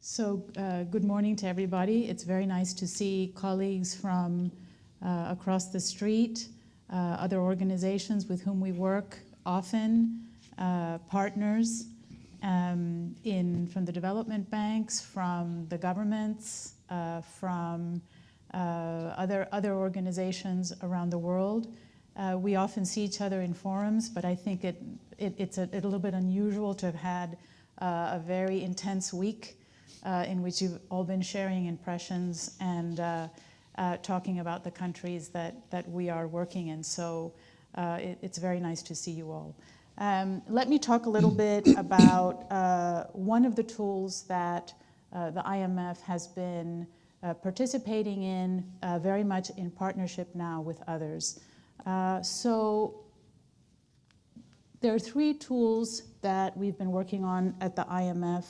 So good morning to everybody. It's very nice to see colleagues from across the street, other organizations with whom we work often, partners from the development banks, from the governments, from other organizations around the world. We often see each other in forums, but I think it's a little bit unusual to have had a very intense week in which you've all been sharing impressions and talking about the countries that we are working in. So it's very nice to see you all. Let me talk a little bit about one of the tools that the IMF has been participating in very much in partnership now with others. So there are three tools that we've been working on at the IMF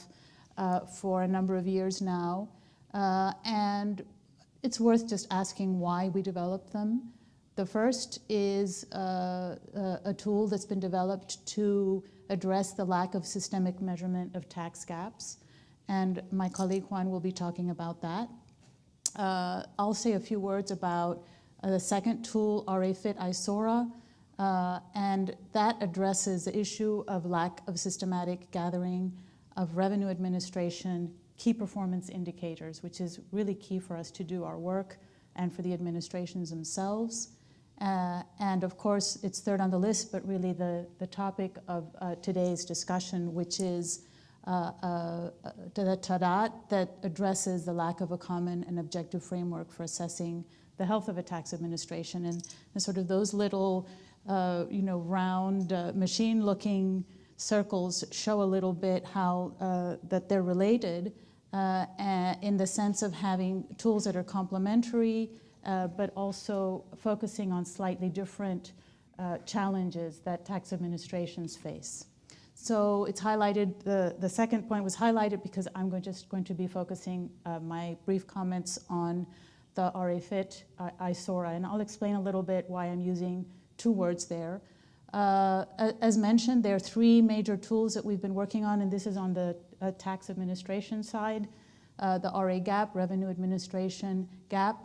for a number of years now, and it's worth just asking why we developed them. The first is a tool that's been developed to address the lack of systemic measurement of tax gaps, and my colleague Juan will be talking about that. I'll say a few words about the second tool, RA-FIT ISAURA, and that addresses the issue of lack of systematic gathering of revenue administration key performance indicators, which is really key for us to do our work and for the administrations themselves. And of course, it's third on the list, but really the topic of today's discussion, which is the TADAT that addresses the lack of a common and objective framework for assessing the health of a tax administration. And sort of those little, round machine-looking circles show a little bit how that they're related in the sense of having tools that are complementary, but also focusing on slightly different challenges that tax administrations face. So it's highlighted, the second point was highlighted because I'm just going to be focusing my brief comments on the RA-FIT ISAURA, and I'll explain a little bit why I'm using two words there. As mentioned, there are three major tools that we've been working on, and this is on the tax administration side. The ReGap, Revenue Administration Gap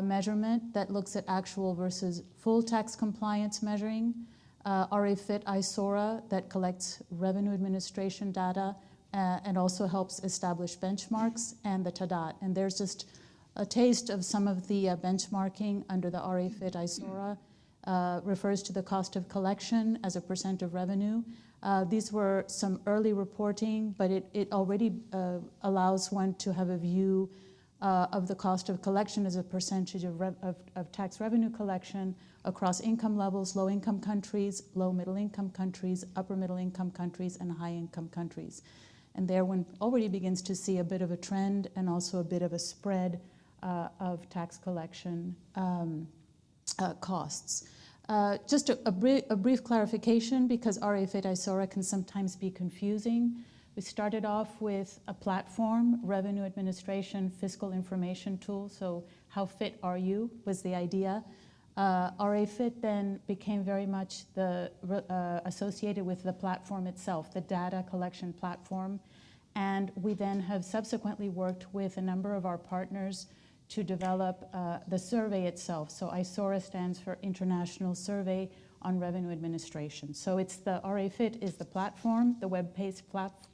measurement that looks at actual versus full tax compliance measuring. RA-FIT ISAURA that collects revenue administration data and also helps establish benchmarks, and the TADAT. And there's just a taste of some of the benchmarking under the RA-FIT ISAURA. Refers to the cost of collection as a % of revenue. These were some early reporting, but it already allows one to have a view of the cost of collection as a percentage of tax revenue collection across income levels, low-income countries, low-middle-income countries, upper-middle-income countries, and high-income countries. And there one already begins to see a bit of a trend and also a bit of a spread of tax collection costs. Just a brief clarification, because RA-FIT ISAURA can sometimes be confusing. We started off with a platform, Revenue Administration Fiscal Information Tool, so how fit are you was the idea. RA-FIT then became very much associated with the platform itself, the data collection platform, and we then have subsequently worked with a number of our partners to develop the survey itself. So ISAURA stands for International Survey on Revenue Administration. So it's the RA-FIT is the platform, the web-based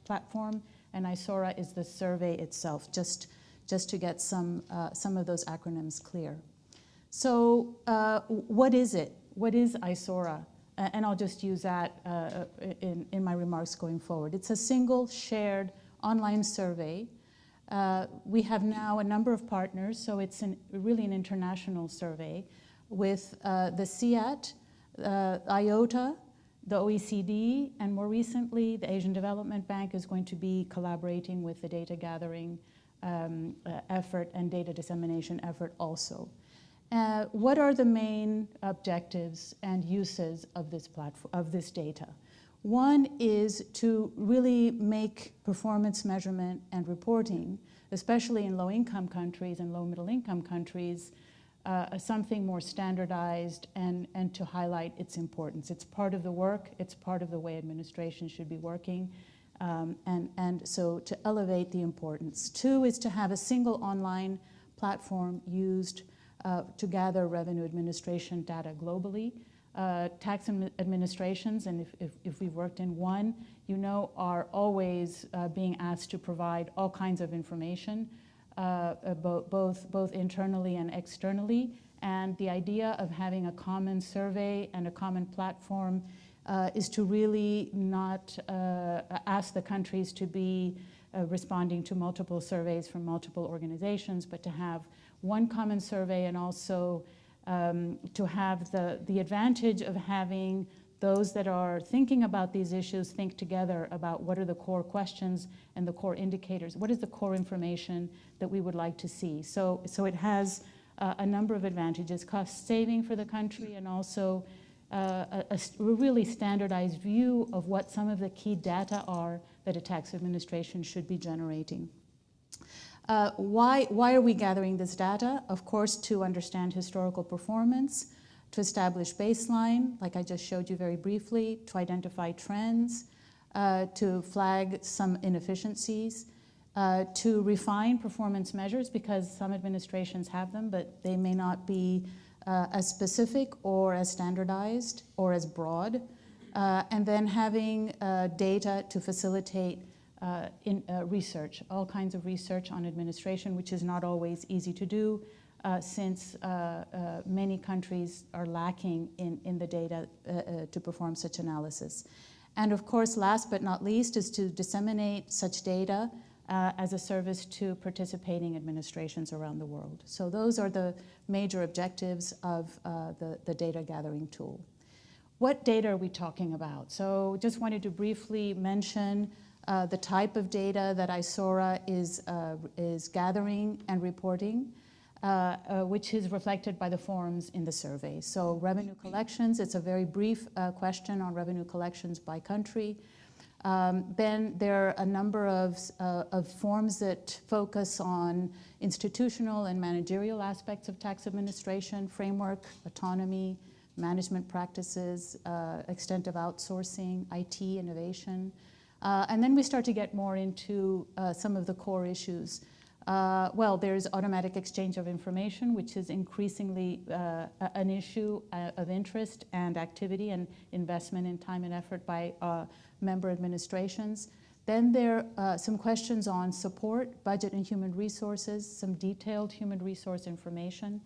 platform, and ISAURA is the survey itself, just to get some of those acronyms clear. So what is it? What is ISAURA? And I'll just use that in my remarks going forward. It's a single shared online survey. We have now a number of partners, so it's really an international survey with the CIAT, IOTA, the OECD, and more recently the Asian Development Bank is going to be collaborating with the data gathering effort and data dissemination effort also. What are the main objectives and uses of this platform, of this data? One is to really make performance measurement and reporting, especially in low-income countries and low-middle-income countries, something more standardized and to highlight its importance. It's part of the work. It's part of the way administration should be working. And so to elevate the importance. 2 is to have a single online platform used to gather revenue administration data globally. Tax administrations, and if we've worked in one, you know, are always being asked to provide all kinds of information, both internally and externally. And the idea of having a common survey and a common platform is to really not ask the countries to be responding to multiple surveys from multiple organizations, but to have one common survey, and also to have the advantage of having those that are thinking about these issues think together about what are the core questions and the core indicators. What is the core information that we would like to see? So it has a number of advantages: cost saving for the country, and also a really standardized view of what some of the key data are that a tax administration should be generating. Why are we gathering this data? Of course, to understand historical performance, to establish baseline, like I just showed you very briefly, to identify trends, to flag some inefficiencies, to refine performance measures, because some administrations have them, but they may not be as specific or as standardized or as broad. And then having data to facilitate research, all kinds of research on administration, which is not always easy to do, since many countries are lacking in the data to perform such analysis. And of course, last but not least, is to disseminate such data as a service to participating administrations around the world. So those are the major objectives of the data gathering tool. What data are we talking about? So just wanted to briefly mention the type of data that ISAURA is gathering and reporting, which is reflected by the forms in the survey. So revenue collections, it's a very brief question on revenue collections by country. Then there are a number of forms that focus on institutional and managerial aspects of tax administration: framework, autonomy, management practices, extent of outsourcing, IT, innovation. And then we start to get more into some of the core issues. Well, there's automatic exchange of information, which is increasingly an issue of interest and activity and investment in time and effort by member administrations. Then there are some questions on support, budget and human resources, some detailed human resource information.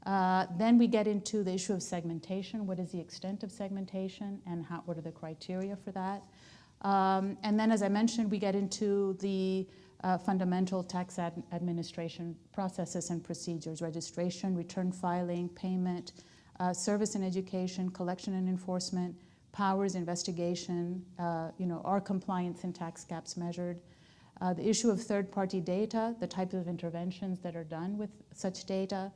Then we get into the issue of segmentation. What is the extent of segmentation, and what are the criteria for that? And then, as I mentioned, we get into the fundamental tax administration processes and procedures: registration, return filing, payment, service and education, collection and enforcement, powers, investigation, are compliance and tax gaps measured, the issue of third-party data, the types of interventions that are done with such data,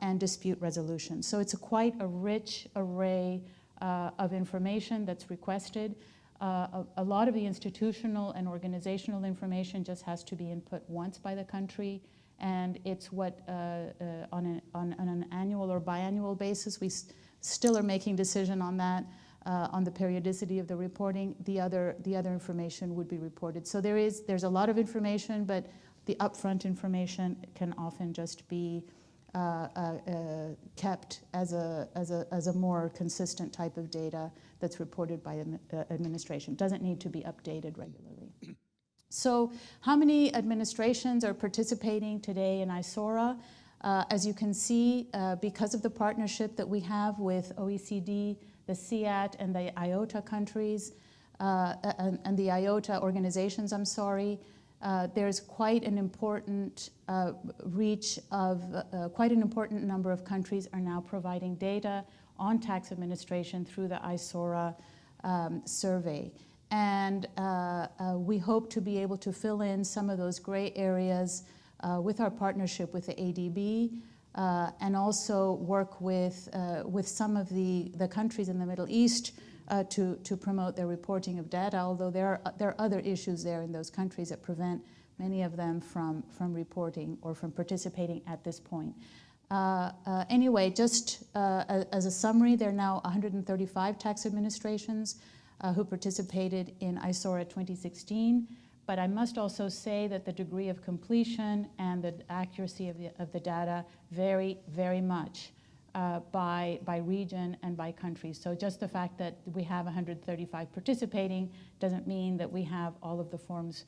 and dispute resolution. So it's quite a rich array of information that's requested. A lot of the institutional and organizational information just has to be input once by the country, and it's what on an annual or biannual basis. We still are making decision on that, on the periodicity of the reporting. The other information would be reported. So there's a lot of information, but the upfront information can often just be kept as a more consistent type of data that's reported by administration. Doesn't need to be updated regularly. So how many administrations are participating today in ISAURA? As you can see, because of the partnership that we have with OECD, the CIAT, and the IOTA countries, and the IOTA organizations, there's quite an important reach of, quite an important number of countries are now providing data on tax administration through the ISAURA survey. And we hope to be able to fill in some of those gray areas with our partnership with the ADB, and also work with some of the countries in the Middle East to promote their reporting of data, although there are other issues there in those countries that prevent many of them from reporting or from participating at this point. Anyway, just as a summary, there are now 135 tax administrations who participated in ISAURA 2016. But I must also say that the degree of completion and the accuracy of the data vary very much by region and by country. So just the fact that we have 135 participating doesn't mean that we have all of the forms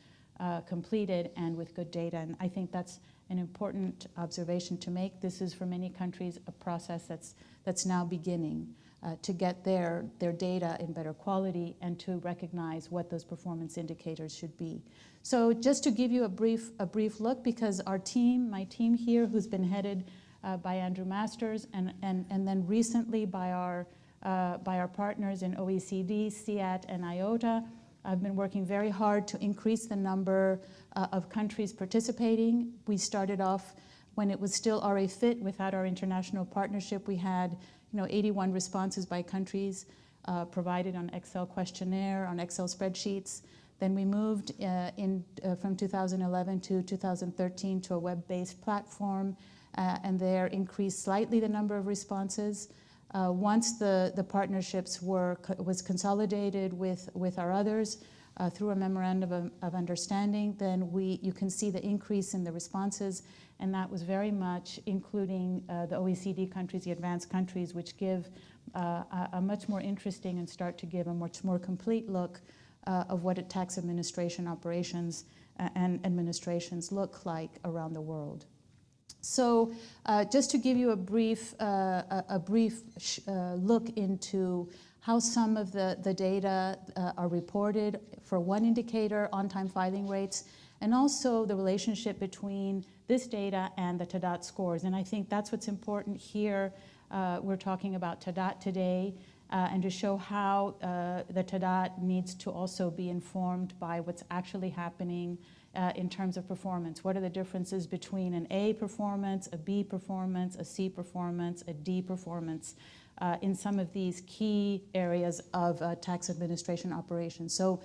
completed and with good data. And I think that's an important observation to make. This is, for many countries, a process that's now beginning to get their data in better quality and to recognize what those performance indicators should be. So just to give you a brief look, because our team, my team here, who's been headed by Andrew Masters and then recently by our partners in OECD, CEAT, and IOTA, I've been working very hard to increase the number of countries participating. We started off when it was still RA Fit. Without our international partnership, we had 81 responses by countries provided on Excel questionnaire, on Excel spreadsheets. Then we moved from 2011 to 2013 to a web-based platform, and there increased slightly the number of responses. Once the partnerships was consolidated with our others through a memorandum of understanding, then you can see the increase in the responses, and that was very much including the OECD countries, the advanced countries, which give a much more interesting and start to give a much more complete look of what tax administration operations and administrations look like around the world. So just to give you a brief look into how some of the data are reported for one indicator, on-time filing rates, and also the relationship between this data and the TADAT scores. And I think that's what's important here. We're talking about TADAT today, and to show how the TADAT needs to also be informed by what's actually happening in terms of performance. What are the differences between an A performance, a B performance, a C performance, a D performance in some of these key areas of tax administration operations? So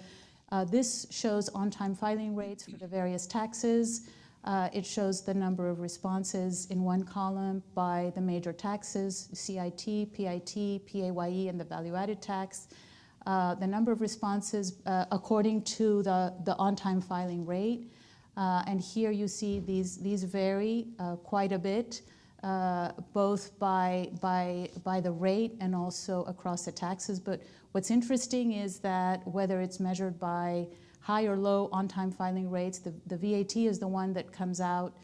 this shows on-time filing rates for the various taxes. It shows the number of responses in one column by the major taxes, CIT, PIT, PAYE, and the value-added tax. The number of responses according to the on-time filing rate. And here you see these vary quite a bit, both by the rate and also across the taxes. But what's interesting is that whether it's measured by high or low on-time filing rates, the VAT is the one that comes out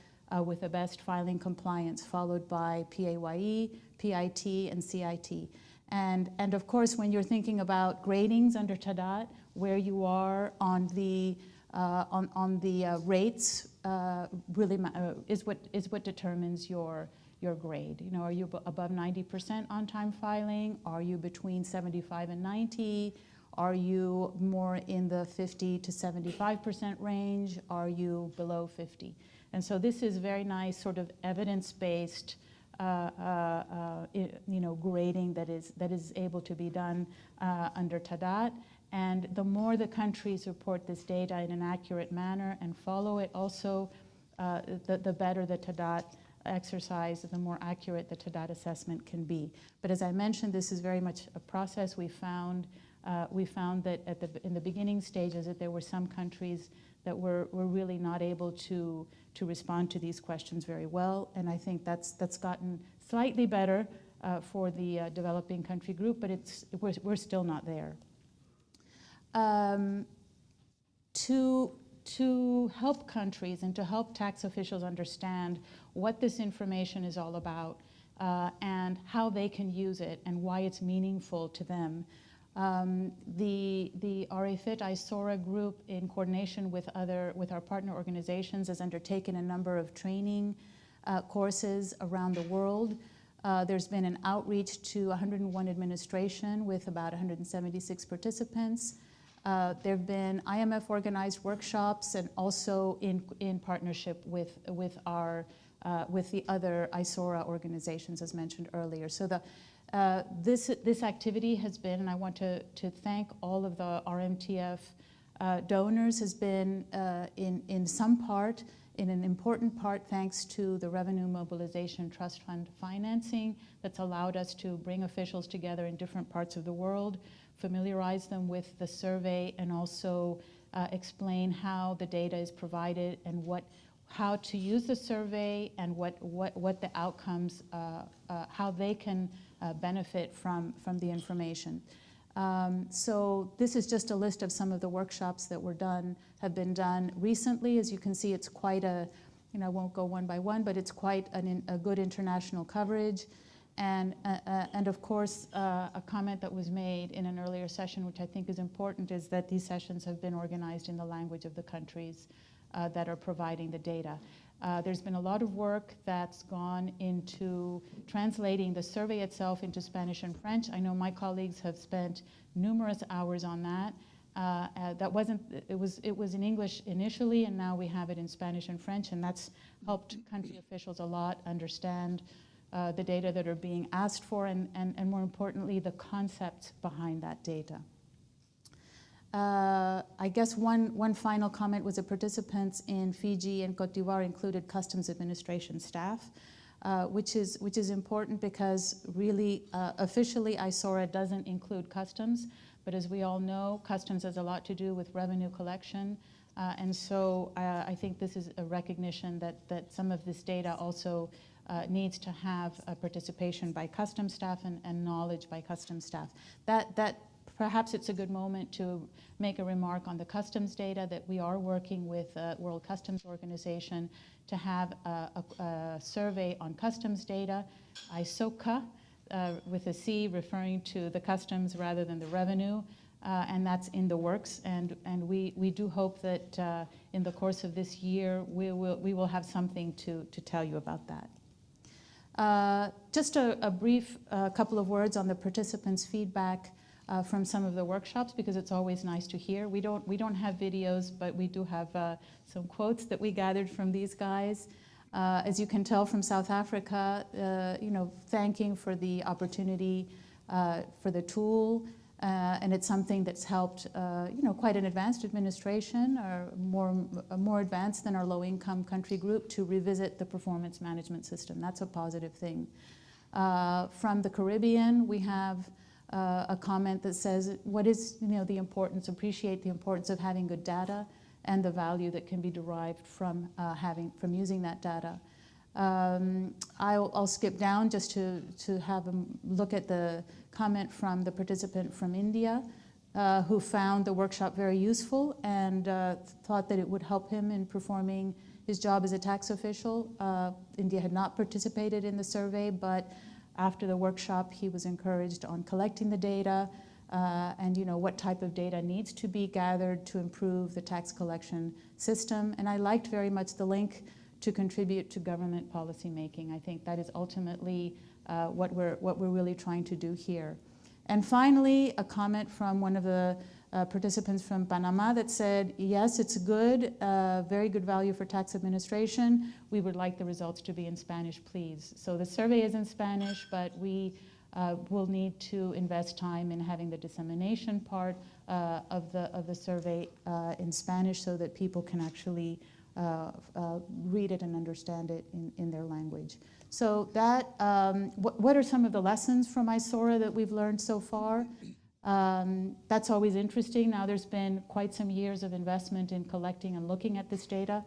with the best filing compliance, followed by PAYE, PIT, and CIT. And of course, when you're thinking about gradings under TADAT, where you are on the rates really is what determines your grade. Are you above 90% on-time filing? Are you between 75 and 90? Are you more in the 50 to 75% range? Are you below 50? And so this is very nice, sort of evidence-based grading that is able to be done under TADAT. And the more the countries report this data in an accurate manner and follow it also, the better the TADAT exercise, the more accurate the TADAT assessment can be. But as I mentioned, this is very much a process. We found that in the beginning stages that there were some countries that were really not able to respond to these questions very well, and I think that's gotten slightly better for the developing country group, but we're still not there. To help countries and to help tax officials understand what this information is all about and how they can use it and why it's meaningful to them, the RA-FIT ISAURA group, in coordination with our partner organizations, has undertaken a number of training courses around the world. There's been an outreach to 101 administration with about 176 participants. There have been IMF organized workshops, and also in partnership with the other ISAURA organizations, as mentioned earlier. So this activity has been, and I want to thank all of the RMTF donors, has been in some part, in an important part, thanks to the Revenue Mobilization Trust Fund financing that's allowed us to bring officials together in different parts of the world familiarize them with the survey and also explain how the data is provided and how to use the survey and what the outcomes, how they can benefit from the information. So this is just a list of some of the workshops that have been done recently. As you can see, it's quite a, I won't go one by one, but it's quite a good international coverage. And of course, a comment that was made in an earlier session, which I think is important, is that these sessions have been organized in the language of the countries that are providing the data. There's been a lot of work that's gone into translating the survey itself into Spanish and French. I know my colleagues have spent numerous hours on that. It was in English initially, and now we have it in Spanish and French, and that's helped country officials a lot understand the data that are being asked for, and more importantly, the concepts behind that data. I guess one final comment was that participants in Fiji and Cote d'Ivoire included customs administration staff, which is important because really officially ISAURA doesn't include customs, but as we all know, customs has a lot to do with revenue collection, and so I think this is a recognition that some of this data also needs to have a participation by customs staff and knowledge by customs staff. That perhaps it's a good moment to make a remark on the customs data, that we are working with World Customs Organization to have a survey on customs data, ISOCA, with a C referring to the customs rather than the revenue, and that's in the works, and we do hope that in the course of this year we will have something to tell you about that. Just a brief couple of words on the participants' feedback from some of the workshops, because it's always nice to hear. We don't have videos, but we do have some quotes that we gathered from these guys. As you can tell from South Africa, thanking for the opportunity for the tool, and it's something that's helped, quite an advanced administration, or more advanced than our low-income country group, to revisit the performance management system. That's a positive thing. From the Caribbean, we have a comment that says, what is the importance, appreciate the importance of having good data and the value that can be derived from using that data. I'll skip down just to have a look at the comment from the participant from India, who found the workshop very useful and thought that it would help him in performing his job as a tax official. India had not participated in the survey, but after the workshop, he was encouraged on collecting the data and what type of data needs to be gathered to improve the tax collection system. And I liked very much the link to contribute to government policy making. I think that is ultimately what we're really trying to do here. And finally, a comment from one of the participants from Panama that said, yes, it's good, very good value for tax administration. We would like the results to be in Spanish, please. So the survey is in Spanish, but we will need to invest time in having the dissemination part of the survey in Spanish so that people can actually read it and understand it in their language. So that, what are some of the lessons from ISAURA that we've learned so far? That's always interesting. Now there's been quite some years of investment in collecting and looking at this data.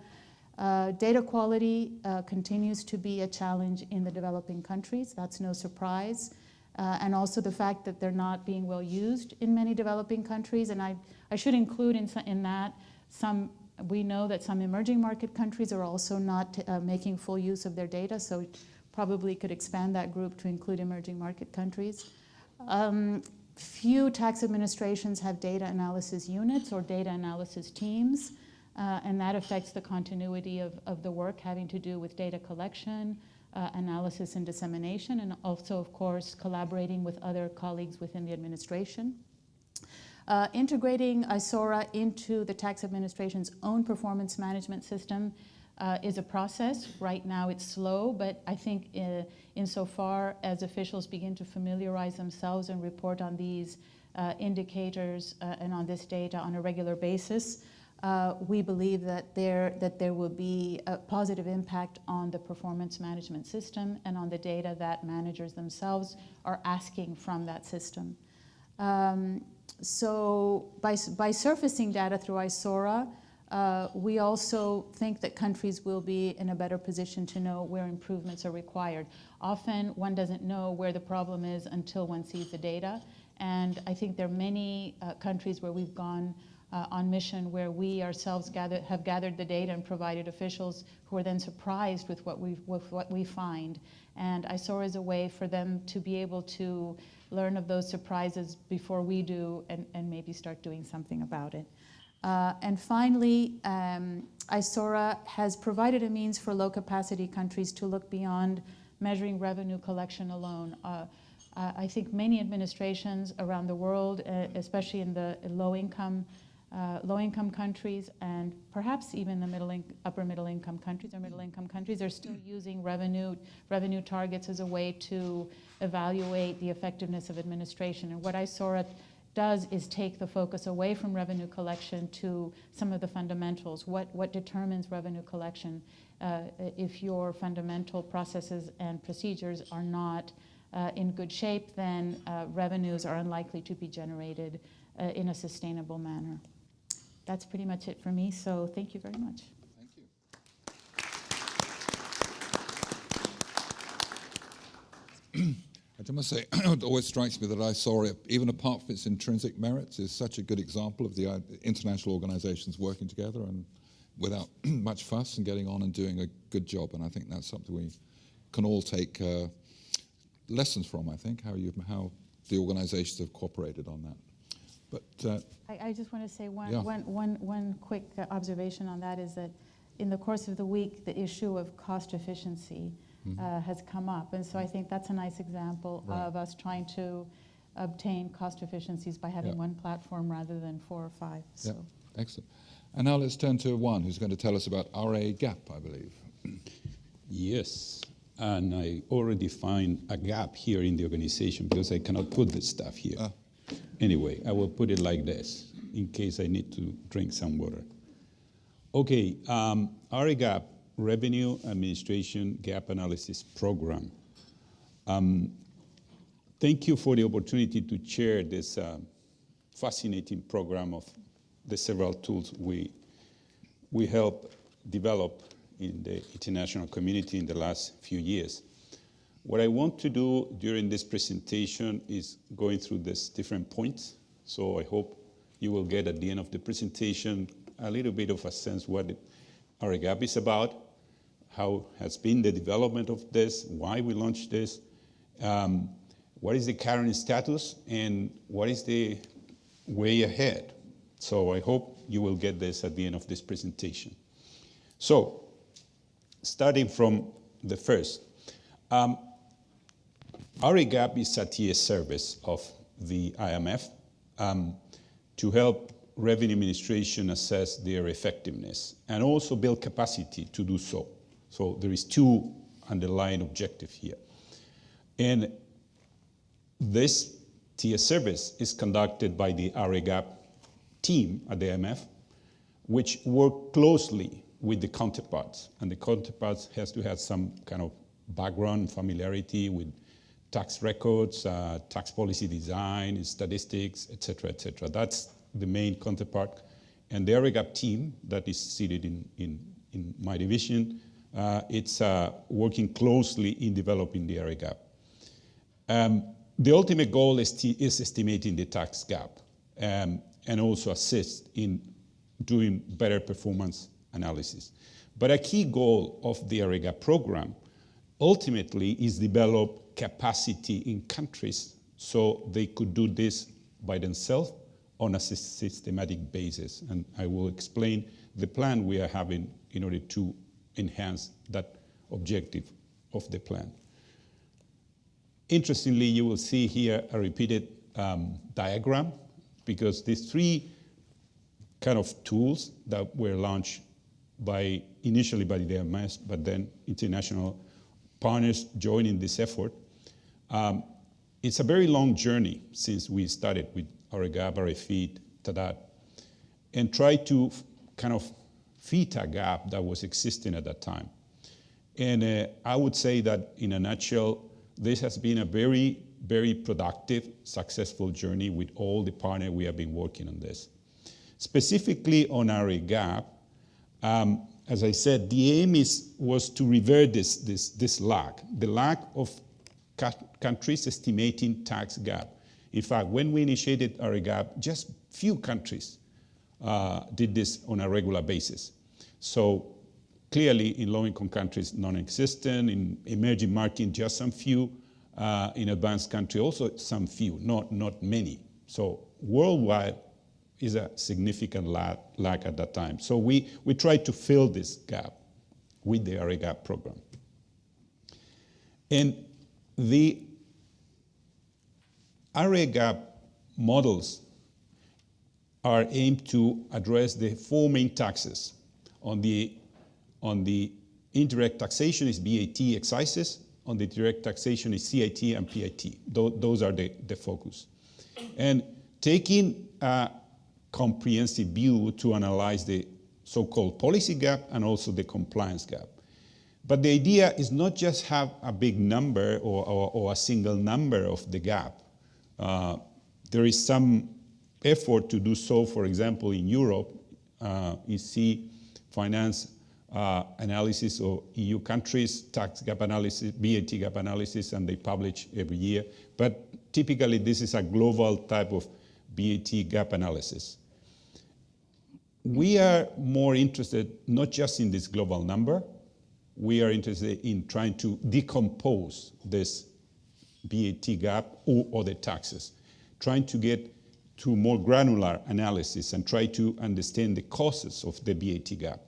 Data quality continues to be a challenge in the developing countries. That's no surprise. And also the fact that they're not being well used in many developing countries. And I should include in that we know that some emerging market countries are also not making full use of their data, so probably could expand that group to include emerging market countries. Few tax administrations have data analysis units or data analysis teams, and that affects the continuity of the work having to do with data collection, analysis and dissemination, and also, of course, collaborating with other colleagues within the administration. Integrating ISAURA into the tax administration's own performance management system is a process. Right now it's slow, but I think insofar as officials begin to familiarize themselves and report on these indicators and on this data on a regular basis, we believe that there will be a positive impact on the performance management system and on the data that managers themselves are asking from that system. So by surfacing data through ISAURA, we also think that countries will be in a better position to know where improvements are required. Often one doesn't know where the problem is until one sees the data. And I think there are many countries where we've gone on mission where we ourselves have gathered the data and provided officials who are then surprised with what we find. And ISAURA is a way for them to be able to learn of those surprises before we do and maybe start doing something about it. And finally, ISAURA has provided a means for low-capacity countries to look beyond measuring revenue collection alone. I think many administrations around the world, especially in the low-income countries and perhaps even the upper middle-income countries or middle-income countries, are still using revenue targets as a way to evaluate the effectiveness of administration. And what ISAURA does is take the focus away from revenue collection to some of the fundamentals. What determines revenue collection? If your fundamental processes and procedures are not in good shape, then revenues are unlikely to be generated in a sustainable manner. That's pretty much it for me, so thank you very much. Thank you. I must say, it always strikes me that ISAURA, even apart from its intrinsic merits, is such a good example of the international organizations working together and without much fuss and getting on and doing a good job. And I think that's something we can all take lessons from, I think, how the organizations have cooperated on that. But I just want to say one quick observation on that is that in the course of the week, the issue of cost efficiency has come up. And so I think that's a nice example of us trying to obtain cost efficiencies by having one platform rather than 4 or 5. So. Yeah, excellent. And now let's turn to Juan, who's going to tell us about ReGap, I believe. Yes, and I already find a gap here in the organization because I cannot put this stuff here. Anyway, I will put it like this in case I need to drink some water. Okay, ReGap, Revenue Administration Gap Analysis Program. Thank you for the opportunity to share this fascinating program of the several tools we helped develop in the international community in the last few years. What I want to do during this presentation is going through these different points. So I hope you will get at the end of the presentation a little bit of a sense what ReGap is about, how has been the development of this, why we launched this, what is the current status, and what is the way ahead. So I hope you will get this at the end of this presentation. So, starting from the first, ReGap is a TA service of the IMF to help revenue administration assess their effectiveness and also build capacity to do so. So there is two underlying objectives here. And this TA service is conducted by the ReGap team at the IMF, which work closely with the counterparts. And the counterparts has to have some kind of background, familiarity with tax records, tax policy design, statistics, et cetera, et cetera. That's the main counterpart. And the ReGap team that is seated in my division, it's working closely in developing the ReGap. The ultimate goal is estimating the tax gap and also assist in doing better performance analysis. But a key goal of the ReGap program ultimately is develop capacity in countries so they could do this by themselves on a systematic basis. And I will explain the plan we are having in order to enhance that objective of the plan. Interestingly, you will see here a repeated diagram because these three kind of tools that were launched initially by the IMF, but then international partners joining this effort. It's a very long journey since we started with ReGap, ReFit, TADAT, and try to kind of fit a gap that was existing at that time. And I would say that in a nutshell, this has been a very very productive, successful journey with all the partners we have been working on this. Specifically on our ReGap, as I said, the aim was to revert this lag, the lack of countries estimating tax gap. In fact, when we initiated our ReGap, just few countries did this on a regular basis. So clearly in low-income countries, non-existent, in emerging markets, just some few, in advanced countries, also some few, not many. So worldwide is a significant lag at that time. So we tried to fill this gap with the ReGap program. And the ReGap models are aimed to address the four main taxes. On the indirect taxation is VAT, excises. On the direct taxation is CIT and PIT. Those are the focus. And taking a comprehensive view to analyze the so-called policy gap and also the compliance gap. But the idea is not just have a big number or a single number of the gap. There is some effort to do so. For example, in Europe, you see finance analysis of EU countries, tax gap analysis, VAT gap analysis, and they publish every year. But typically, this is a global type of VAT gap analysis. We are more interested not just in this global number, we are interested in trying to decompose this VAT gap or other taxes, trying to get to more granular analysis and try to understand the causes of the VAT gap.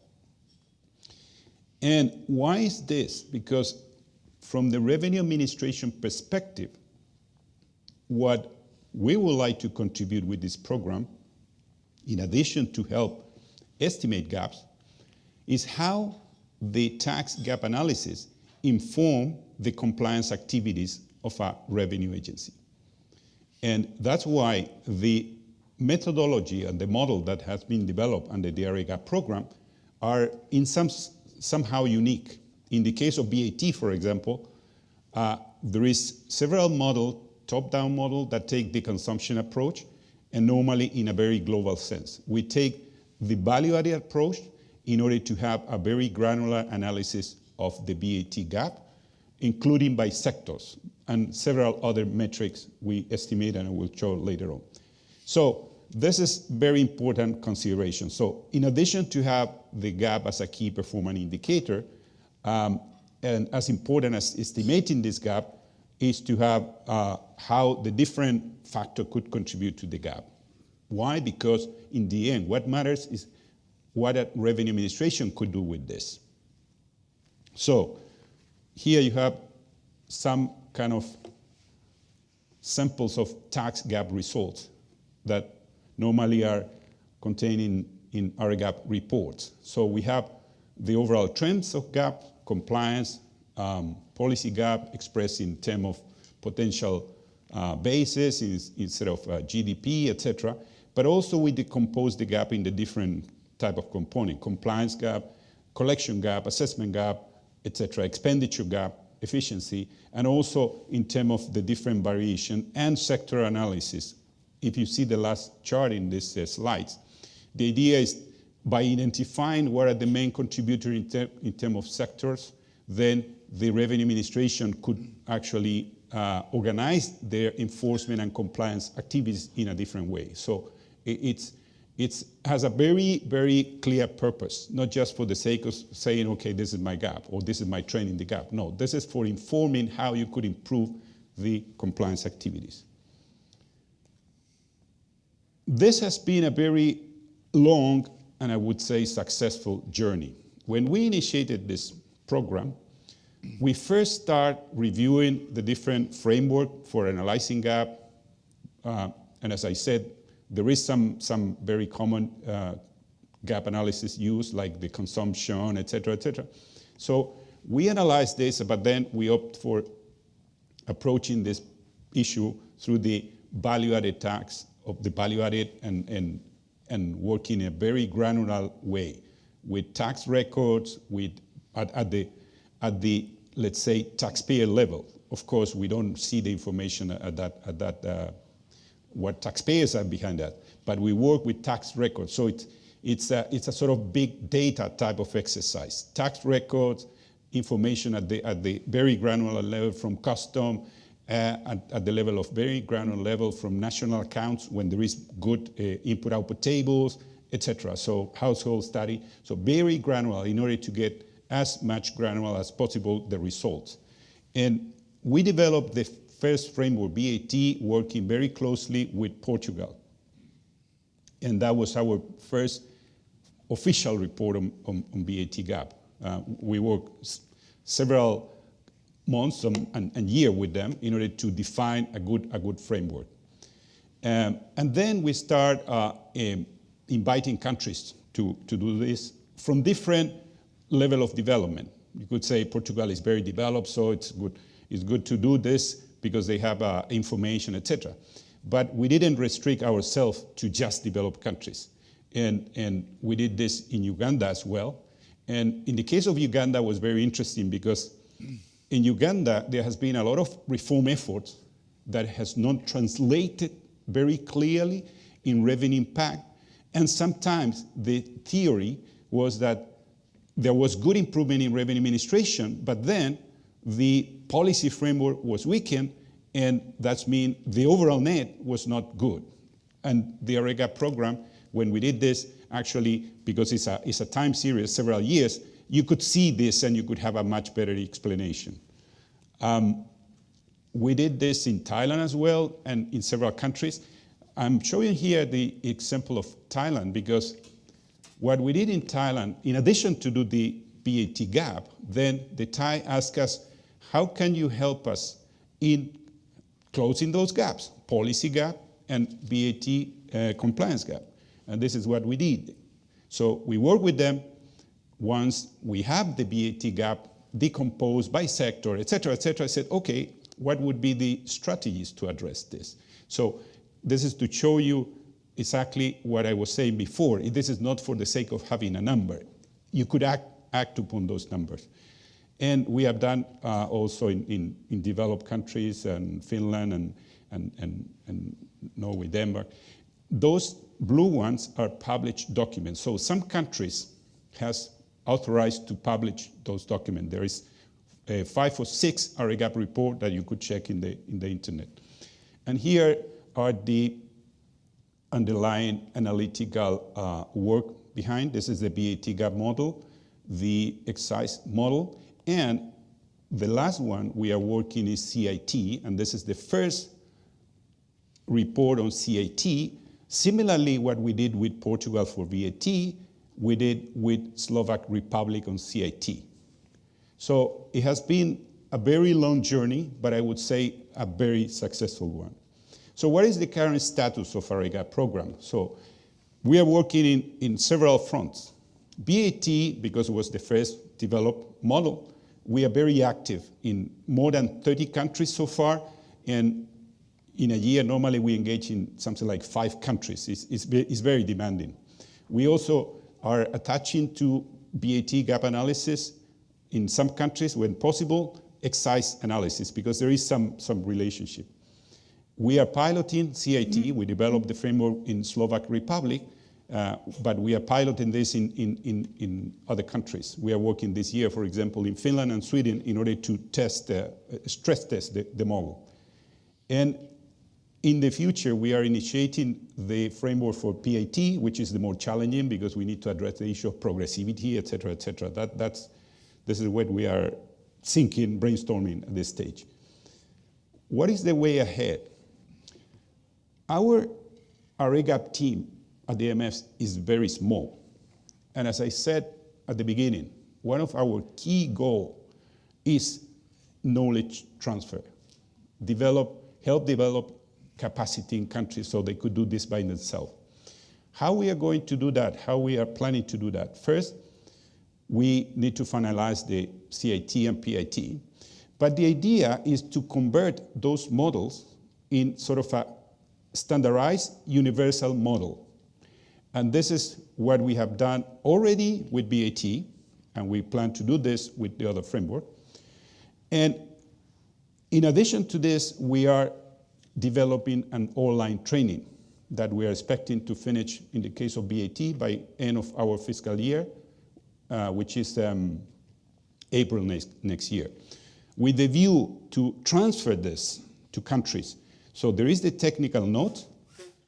And why is this? Because from the revenue administration perspective, what we would like to contribute with this program, in addition to help estimate gaps, is how the tax gap analysis inform the compliance activities of a revenue agency. And that's why the methodology and the model that has been developed under the ReGap program are in somehow unique. In the case of VAT, for example, there is several models, top-down model that take the consumption approach, and normally in a very global sense. We take the value-added approach in order to have a very granular analysis of the VAT gap, including by sectors, and several other metrics we estimate and I will show later on. So this is very important consideration. So in addition to have the gap as a key performance indicator, and as important as estimating this gap is to have how the different factors could contribute to the gap. Why? Because in the end, what matters is what a revenue administration could do with this. So here you have some kind of samples of tax gap results that normally are contained in ReGap reports. So we have the overall trends of gap, compliance, policy gap expressed in terms of potential basis instead of GDP, etc. But also we decompose the gap in the different type of component: compliance gap, collection gap, assessment gap, etc., expenditure gap, efficiency, and also in terms of the different variation and sector analysis. If you see the last chart in this slides, the idea is by identifying what are the main contributors in terms of sectors, then the revenue administration could actually organize their enforcement and compliance activities in a different way. So it has a very, very clear purpose, not just for the sake of saying, okay, this is my gap, or this is my trend in the gap. No, this is for informing how you could improve the compliance activities. This has been a very long and I would say successful journey. When we initiated this program, we first start reviewing the different framework for analyzing gap. And as I said, there is some very common gap analysis used, like the consumption, et cetera, et cetera. So we analyze this, but then we opt for approaching this issue through the value-added tax of the value-added and working in a very granular way with tax records, with at the let's say taxpayer level, of course, we don't see the information what taxpayers are behind that. But we work with tax records. So it's a sort of big data type of exercise. Tax records, information at the very granular level from custom, at the level of very granular level from national accounts when there is good input-output tables, etc. So household study. So very granular in order to get as much granular as possible the results. And we developed the first framework, BAT, working very closely with Portugal. And that was our first official report on BAT gap. We worked several months and year with them in order to define a good framework. And then we start inviting countries to do this from different level of development. You could say Portugal is very developed, so it's good to do this because they have information, etc. But we didn't restrict ourselves to just developed countries. And we did this in Uganda as well. And in the case of Uganda, it was very interesting because in Uganda, there has been a lot of reform efforts that has not translated very clearly in revenue impact. And sometimes the theory was that there was good improvement in revenue administration, but then the policy framework was weakened, and that means the overall net was not good. And the ReGap program, when we did this, actually, because it's a time series, several years, you could see this and you could have a much better explanation. We did this in Thailand as well and in several countries. I'm showing here the example of Thailand because what we did in Thailand, in addition to do the BAT gap, then the Thai asked us, how can you help us in closing those gaps, policy gap and BAT compliance gap? And this is what we did. So we work with them. Once we have the BAT gap decomposed by sector, et cetera, I said, okay, what would be the strategies to address this? So this is to show you exactly what I was saying before. This is not for the sake of having a number. You could act upon those numbers. And we have done also in developed countries and Finland and Norway, Denmark. Those blue ones are published documents. So some countries has authorized to publish those documents. There is 5 or 6 ReGap report that you could check in the internet. And here are the underlying analytical work behind. This is the BAT gap model, the excise model, and the last one we are working is CIT, and this is the first report on CIT. Similarly, what we did with Portugal for VAT, we did with Slovak Republic on CIT. So it has been a very long journey, but I would say a very successful one. So what is the current status of our ReGap program? So we are working in several fronts. BAT, because it was the first developed model, we are very active in more than 30 countries so far, and in a year, normally we engage in something like 5 countries. It's very demanding. We also are attaching to BAT gap analysis in some countries, when possible, excise analysis, because there is some relationship. We are piloting CIT. We developed the framework in Slovak Republic, but we are piloting this in other countries. We are working this year, for example, in Finland and Sweden in order to stress test the model. And in the future, we are initiating the framework for PAT, which is the more challenging because we need to address the issue of progressivity, et cetera, et cetera. This is what we are thinking, brainstorming at this stage. What is the way ahead? Our ReGap team at the IMF is very small. And as I said at the beginning, one of our key goals is knowledge transfer. Help develop capacity in countries so they could do this by themselves. How we are going to do that, how we are planning to do that. First, we need to finalize the CIT and PIT. But the idea is to convert those models in sort of a standardized universal model. And this is what we have done already with BAT, and we plan to do this with the other framework. And In addition to this, we are developing an online training that we are expecting to finish in the case of VAT by end of our fiscal year, which is April next year, with the view to transfer this to countries. So there is the technical note,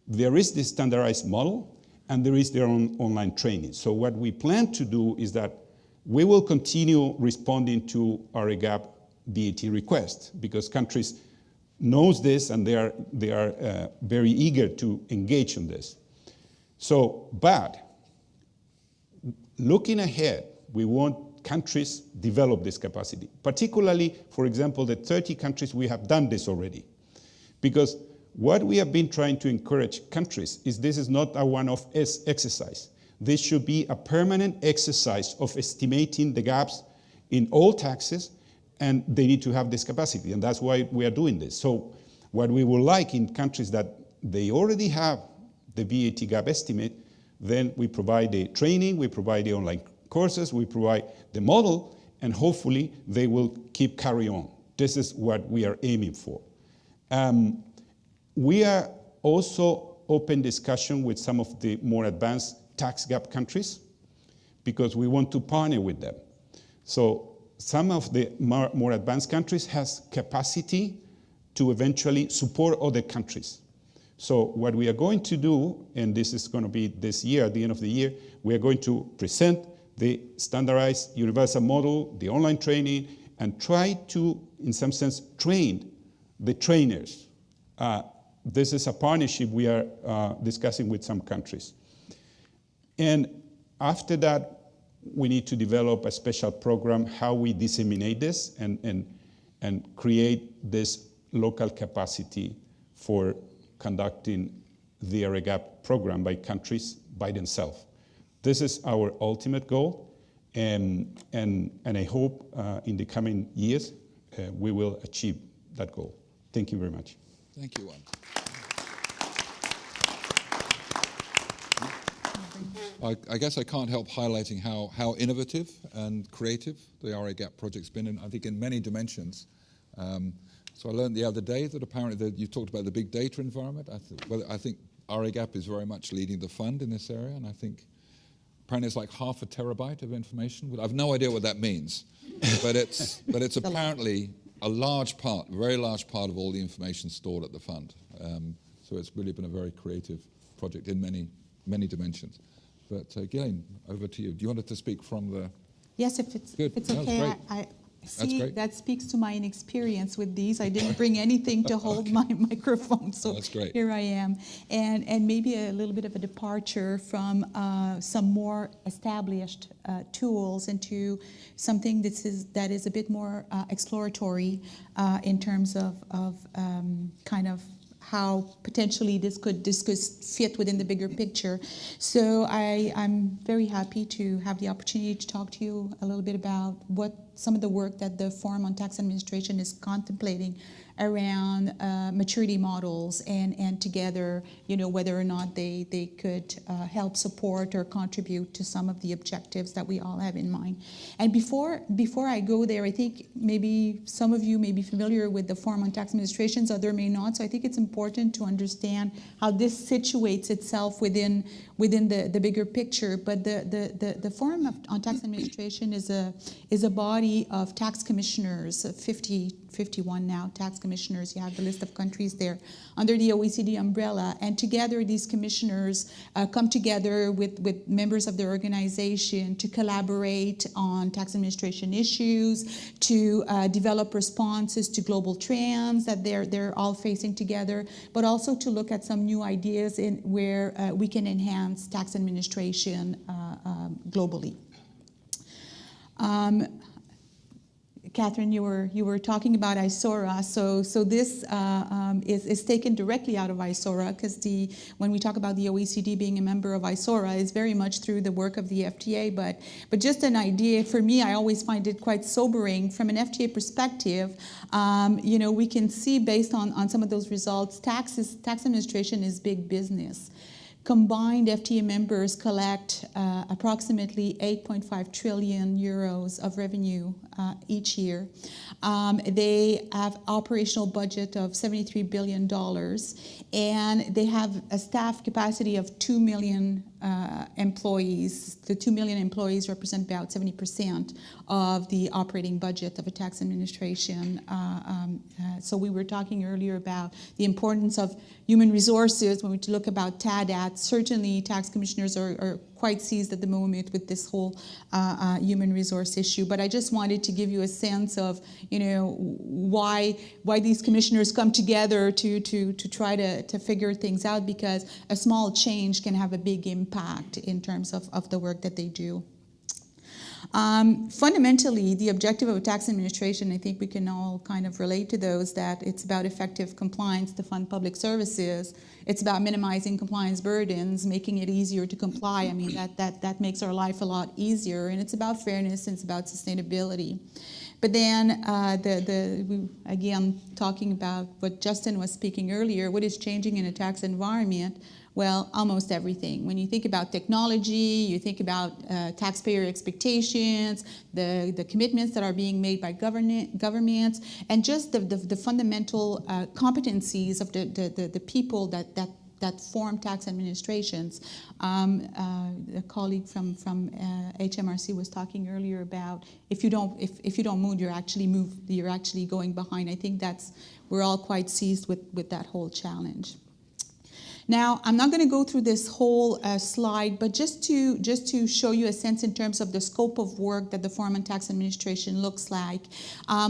there is the standardized model, and there is their own online training. So what we plan to do is that we will continue responding to our ReGap VAT requests, because countries knows this and they are very eager to engage in this. So, but looking ahead, we want countries develop this capacity, particularly, for example, the 30 countries we have done this already. Because what we have been trying to encourage countries is this is not a one-off exercise. This should be a permanent exercise of estimating the gaps in all taxes, and they need to have this capacity, and that's why we are doing this. So what we would like in countries that they already have the VAT gap estimate, then we provide the training, we provide the online courses, we provide the model, and hopefully they will keep carry on. This is what we are aiming for. We are also open discussion with some of the more advanced tax gap countries because we want to partner with them. So some of the more advanced countries has capacity to eventually support other countries. So what we are going to do, and this is going to be this year, at the end of the year, we are going to present the standardized universal model, the online training, and try to, in some sense, train the trainers. This is a partnership we are discussing with some countries. And after that, we need to develop a special program how we disseminate this and create this local capacity for conducting the ReGap program by countries by themselves. This is our ultimate goal, and I hope in the coming years we will achieve that goal. Thank you very much. Thank you, Juan. I guess I can't help highlighting how innovative and creative the ReGap project's been, I think, in many dimensions. So I learned the other day that apparently you talked about the big data environment. I think ReGap is very much leading the fund in this area, and I think apparently it's like 0.5 terabyte of information. I have no idea what that means, but it's apparently a large part, a very large part of all the information stored at the fund. So it's really been a very creative project in many dimensions. But Guylaine, over to you. Do you want to speak from the... Yes, if it's okay. I see that speaks to my inexperience with these. I didn't bring anything to hold my microphone, so that's great. Here I am. And maybe a little bit of a departure from some more established tools into something that is a bit more exploratory in terms of kind of how potentially this could fit within the bigger picture. So I'm very happy to have the opportunity to talk to you a little bit about what some of the work that the Forum on Tax Administration is contemplating around maturity models and together, whether or not they could help support or contribute to some of the objectives that we all have in mind. And before I go there, I think maybe some of you may be familiar with the Forum on Tax Administrations, others may not. So I think it's important to understand how this situates itself within the bigger picture. But the Forum on Tax Administration is a body of tax commissioners, 51 now tax commissioners. You have the list of countries there under the OECD umbrella, and together these commissioners come together with members of their organization to collaborate on tax administration issues, to develop responses to global trends that they're all facing together, but also to look at some new ideas in where we can enhance tax administration globally. Katherine, you were talking about ISAURA, so this is taken directly out of ISAURA, because when we talk about the OECD being a member of ISAURA, it's very much through the work of the FTA, but just an idea, for me, I always find it quite sobering. From an FTA perspective, we can see based on some of those results, tax administration is big business. Combined FTA members collect approximately 8.5 trillion euros of revenue each year. They have operational budget of $73 billion, and they have a staff capacity of 2 million employees. The 2 million employees represent about 70% of the operating budget of a tax administration. So we were talking earlier about the importance of human resources when we look about TADAT. Certainly tax commissioners are quite seized at the moment with this whole human resource issue. But I just wanted to give you a sense of, why these commissioners come together to try to figure things out, because a small change can have a big impact in terms of the work that they do. Fundamentally, the objective of a tax administration, I think we can all kind of relate to those, that it's about effective compliance to fund public services. It's about minimizing compliance burdens, making it easier to comply. I mean, that makes our life a lot easier. And it's about fairness, and it's about sustainability. But then, again, talking about what Justin was speaking earlier, what is changing in a tax environment? Well, almost everything. When you think about technology, you think about taxpayer expectations, the commitments that are being made by governments, and just the fundamental competencies of the people that form tax administrations. A colleague from HMRC was talking earlier about if you don't move, you're actually going behind. I think we're all quite seized with that whole challenge. Now, I'm not going to go through this whole slide, but just to show you a sense in terms of the scope of work that the Foreign Tax Administration looks like.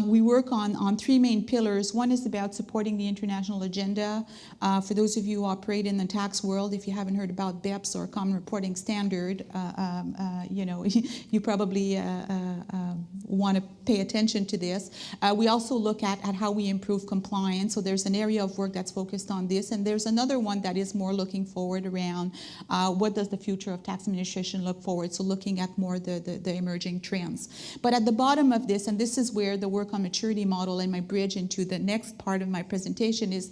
We work on three main pillars. One is about supporting the international agenda. For those of you who operate in the tax world, if you haven't heard about BEPS or Common Reporting Standard, you probably want to pay attention to this. We also look at how we improve compliance. So there's an area of work that's focused on this, and there's another one that is more looking forward around what does the future of tax administration look forward, so looking at more the emerging trends. But at the bottom of this, and this is where the work on maturity model and my bridge into the next part of my presentation is,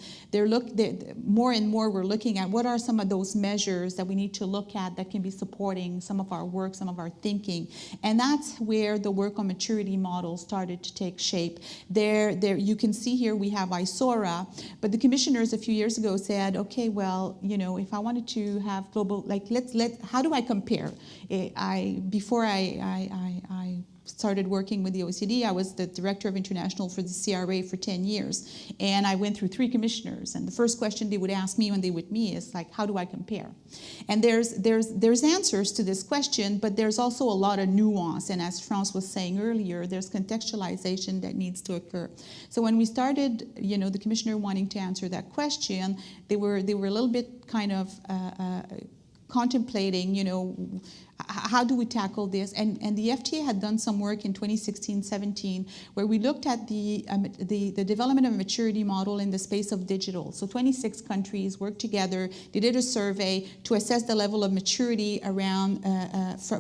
more and more we're looking at what are some of those measures that we need to look at that can be supporting some of our work, some of our thinking. And that's where the work on maturity model started to take shape. There you can see here we have ISAURA, but the commissioners a few years ago said, okay, well, if I wanted to have global, how do I compare? Before I started working with the OECD, I was the director of international for the CRA for 10 years. And I went through 3 commissioners. And the first question they would ask me when they would meet is how do I compare? And there's answers to this question, but there's also a lot of nuance. And as France was saying earlier, there's contextualization that needs to occur. So when we started, the commissioner wanting to answer that question, they were a little bit kind of contemplating, how do we tackle this? And the FTA had done some work in 2016-17 where we looked at the development of a maturity model in the space of digital. So 26 countries worked together. They did a survey to assess the level of maturity around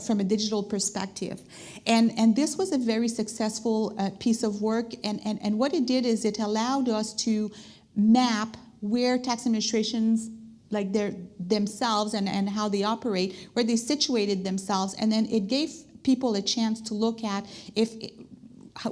from a digital perspective. And this was a very successful piece of work. And what it did is it allowed us to map where tax administrations themselves and how they operate, where they situated themselves, and then it gave people a chance to look at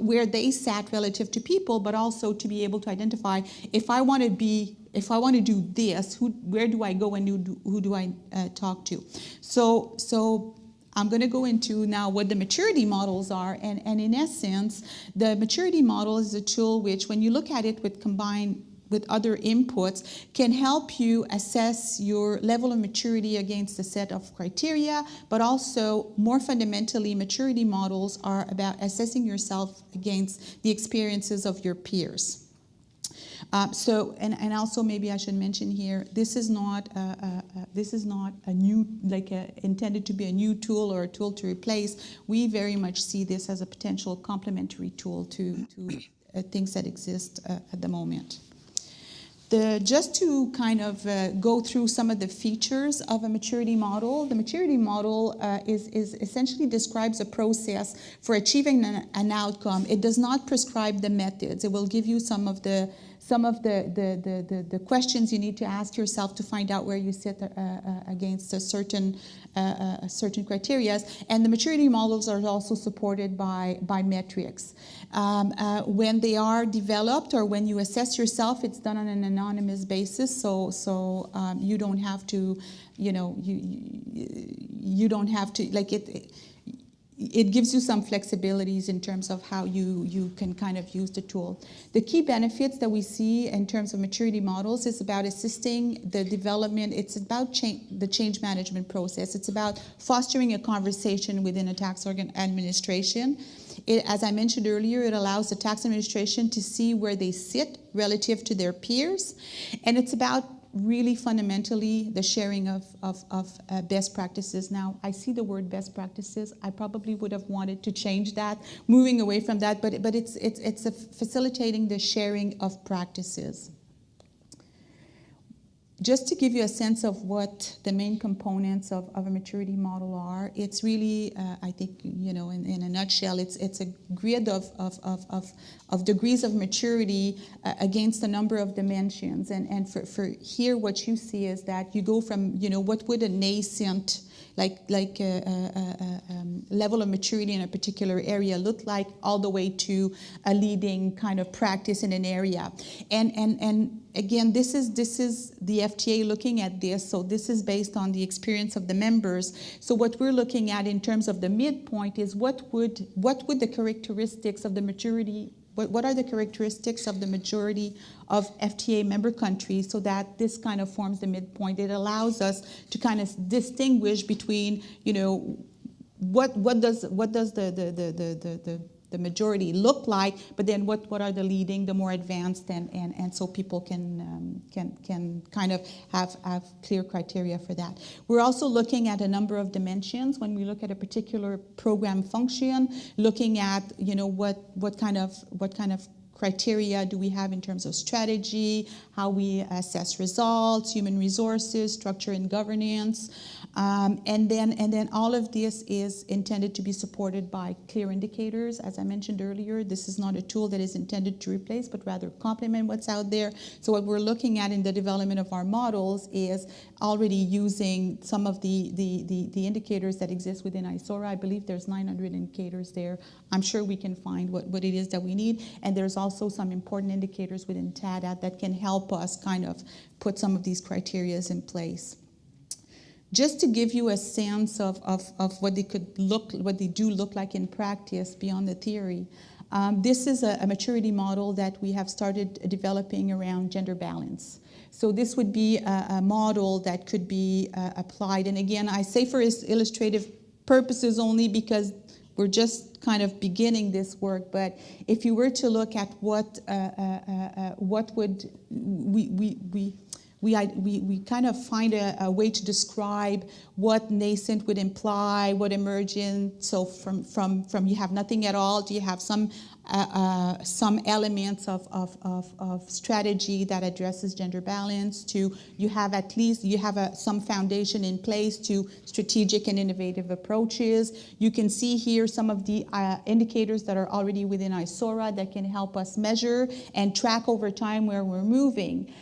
where they sat relative to people, but also to be able to identify if I want to do this, where do I go and who do I talk to? So I'm going to go into now what the maturity models are, and in essence, the maturity model is a tool which, when you look at it combined with other inputs, can help you assess your level of maturity against a set of criteria, but also, more fundamentally, maturity models are about assessing yourself against the experiences of your peers. And also maybe I should mention here, this is not a new, intended to be a new tool or a tool to replace. We very much see this as a potential complementary tool to things that exist at the moment. Just to kind of go through some of the features of a maturity model, the maturity model is essentially describes a process for achieving an outcome. It does not prescribe the methods. It will give you some of the some of the questions you need to ask yourself to find out where you sit against a certain criteria. And the maturity models are also supported by metrics. When they are developed or when you assess yourself, it's done on an anonymous basis, so you don't have to, you don't have to, like it gives you some flexibilities in terms of how you can kind of use the tool. The key benefits that we see in terms of maturity models is about assisting the development. It's about the change management process. It's about fostering a conversation within a tax administration. As I mentioned earlier, it allows the tax administration to see where they sit relative to their peers. And it's about really fundamentally the sharing of best practices. Now, I see the word best practices. I probably would have wanted to change that, moving away from that, but it's facilitating the sharing of practices. Just to give you a sense of what the main components of a maturity model are, it's really, I think, in a nutshell, it's a grid of degrees of maturity against a number of dimensions. And for here, what you see is that you go from, what would a nascent, like level of maturity in a particular area look like, all the way to a leading kind of practice in an area. And again, this is the FTA looking at this, so this is based on the experience of the members. So what we're looking at in terms of the midpoint is what would the characteristics of the maturity, what are the characteristics of the majority of FTA member countries, so that this kind of forms the midpoint. It allows us to kind of distinguish between, what does the majority look like, but then what are the leading, the more advanced, and so people can kind of have clear criteria for that. We're also looking at a number of dimensions when we look at a particular program function, looking at what kind of criteria do we have in terms of strategy, how we assess results, human resources, structure and governance, and then all of this is intended to be supported by clear indicators. As I mentioned earlier, this is not a tool that is intended to replace, but rather complement what's out there. So what we're looking at in the development of our models is already using some of the indicators that exist within ISAURA. I believe there's 900 indicators there. I'm sure we can find what it is that we need. And there's also some important indicators within TADAT that can help us kind of put some of these criteria in place. Just to give you a sense of what they do look like in practice beyond the theory, this is a maturity model that we have started developing around gender balance. So this would be a model that could be applied. And again, I say for illustrative purposes only because we're just kind of beginning this work. But if you were to look at what would we kind of find a way to describe what nascent would imply, what emergent. So from you have nothing at all, do you have some elements of strategy that addresses gender balance, to you have some foundation in place to strategic and innovative approaches. You can see here some of the indicators that are already within ISAURA that can help us measure and track over time where we're moving.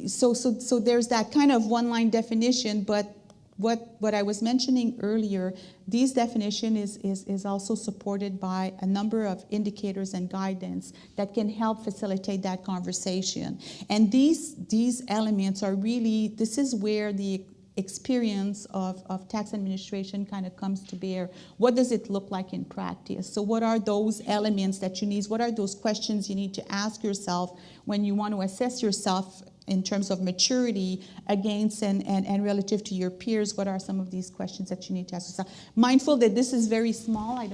So there's that kind of one-line definition, but what I was mentioning earlier, these definition is also supported by a number of indicators and guidance that can help facilitate that conversation. And these elements are really, this is where the experience of tax administration kind of comes to bear. What does it look like in practice? So what are those elements that you need? What are those questions you need to ask yourself when you want to assess yourself in terms of maturity against and relative to your peers? What are some of these questions that you need to ask yourself? Mindful that this is very small, I